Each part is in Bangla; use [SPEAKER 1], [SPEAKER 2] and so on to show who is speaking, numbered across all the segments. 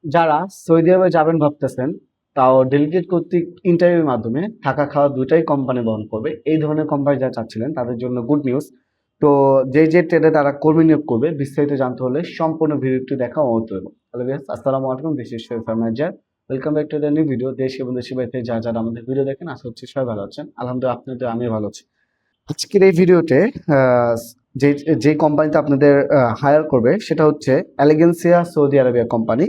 [SPEAKER 1] যারা সৌদি আরবে যাবেন ভাবতেছেন, তাও ডেলিগেট কর্তৃক ইন্টারভিউর মাধ্যমে থাকা খাওয়া দুটাই কোম্পানি বহন করবে, এই ধরনের কোম্পানি যারা চাচ্ছিলেন তাদের জন্য গুড নিউজ। তো যে ট্রেডে তারা কর্মী নিয়োগ করবে বিস্তারিত জানতে হলে সম্পূর্ণ ভিডিওটি দেখা অনুরোধ রইল। হ্যালো ভিউয়ার্স, আসসালামু আলাইকুম, this is Sharif manager. Welcome back to the new video. দেশ এবং দেশের বাইরে যারা আমাদের ভিডিও দেখেন, আশা হচ্ছে সবাই ভালো আছেন। আলহামদুলিল্লাহ, আপনাদের আমি ভালো আছি। আজকের এই ভিডিওতে যে যে কোম্পানিতে আপনাদের হায়ার করবে সেটা হচ্ছে এলিগেন্সিয়া সৌদি আরবিয়া কোম্পানি।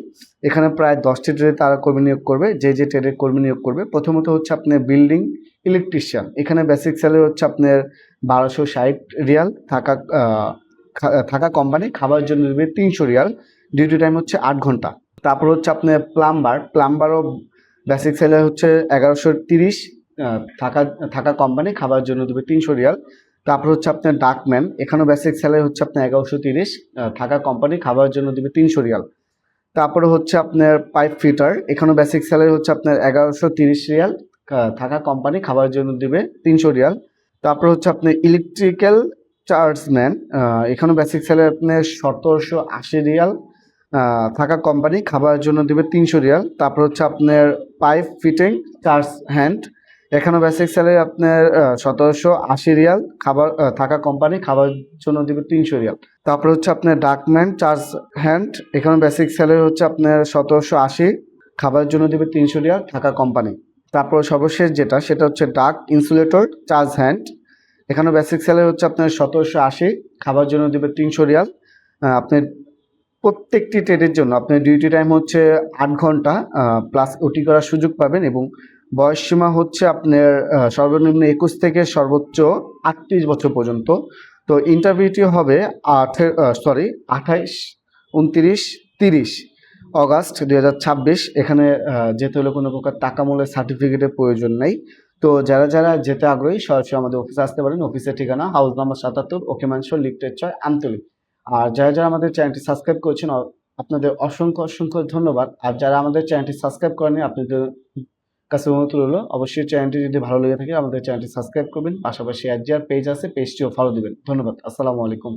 [SPEAKER 1] এখানে প্রায় 10টি ট্রেডে তারা কর্মী নিয়োগ করবে। যে ট্রেডে কর্মী নিয়োগ করবে, প্রথমত হচ্ছে আপনার বিল্ডিং ইলেকট্রিশিয়ান। এখানে বেসিক স্যালারি হচ্ছে আপনার 1260 রিয়াল। থাকা কোম্পানি, খাবার জন্য দেবে 300 রিয়াল। ডিউটি টাইম হচ্ছে 8 ঘন্টা। তারপর হচ্ছে আপনার প্লাম্বারও বেসিক স্যালারি হচ্ছে 1130। থাকা থাকা কোম্পানি, খাবার জন্য দেবে 300 রিয়াল। তারপর হচ্ছে আপনার ডাকম্যান, এখানেও বেসিক স্যালারি হচ্ছে আপনার 1130। থাকা কোম্পানি, খাবার জন্য দেবে 300 রিয়াল। তারপরে হচ্ছে আপনার পাইপ ফিটার, এখানেও বেসিক স্যালারি হচ্ছে আপনার 1130 রিয়াল। থাকা কোম্পানি, খাবার জন্য দেবে 300 রিয়াল। তারপর হচ্ছে আপনার ইলেকট্রিক্যাল চার্জম্যান, এখানেও বেসিক স্যালারি আপনার 1780 রিয়াল। থাকা কোম্পানি, খাবারের জন্য দেবে 300 রিয়াল। তারপর হচ্ছে আপনার পাইপ ফিটিং চার্জ হ্যান্ড, এখানেও বেসিক স্যালারি আপনার 1780 রিয়াল। থাকা কোম্পানি, খাবারের জন্য দেবে 300 রিয়াল। তারপর হচ্ছে আপনার ডাকম্যান চার্জ হ্যান্ড, এখানে বেসিক স্যালারি হচ্ছে আপনার 1780, খাবারের জন্য দেবে 300 রিয়াল। থাকা কোম্পানি। তারপর সর্বশেষ সেটা হচ্ছে ডাক ইনসুলেটর চার্জ হ্যান্ড, এখানে বেসিক স্যালারি হচ্ছে আপনার 1780, খাবার জন্য দেবে 300 রিয়াল। আপনার প্রত্যেকটি ট্রেডের জন্য আপনার ডিউটি টাইম হচ্ছে 8 ঘন্টা, প্লাস ওটি করার সুযোগ পাবেন। এবং বয়সসীমা হচ্ছে আপনার সর্বনিম্ন 21 থেকে সর্বোচ্চ 38 বছর পর্যন্ত। তো ইন্টারভিউটি হবে 28, 29, 30 অগাস্ট 2026। এখানে যেতে হলে কোনো প্রকার টাকা মূল্যের সার্টিফিকেটের প্রয়োজন নেই। তো যারা যেতে আগ্রহী সরাসরি আমাদের অফিসে আসতে পারেন। অফিসের ঠিকানা হাউস নাম্বার 77, ওকে ম্যানশন, লিফটের 6, আমতলী। আর যারা আমাদের চ্যানেলটি সাবস্ক্রাইব করেছেন, আপনাদের অসংখ্য ধন্যবাদ। আর যারা আমাদের চ্যানেলটি সাবস্ক্রাইব করেনি, আপনাদের কাছে অনুরোধ রইল, অবশ্যই চ্যানেলটি যদি ভালো লেগে থাকে আমাদের চ্যানেলটি সাবস্ক্রাইব করবেন। পাশাপাশি আর পেজ আছে, পেজটিও ফলো দিবেন। ধন্যবাদ। আসসালামু আলাইকুম।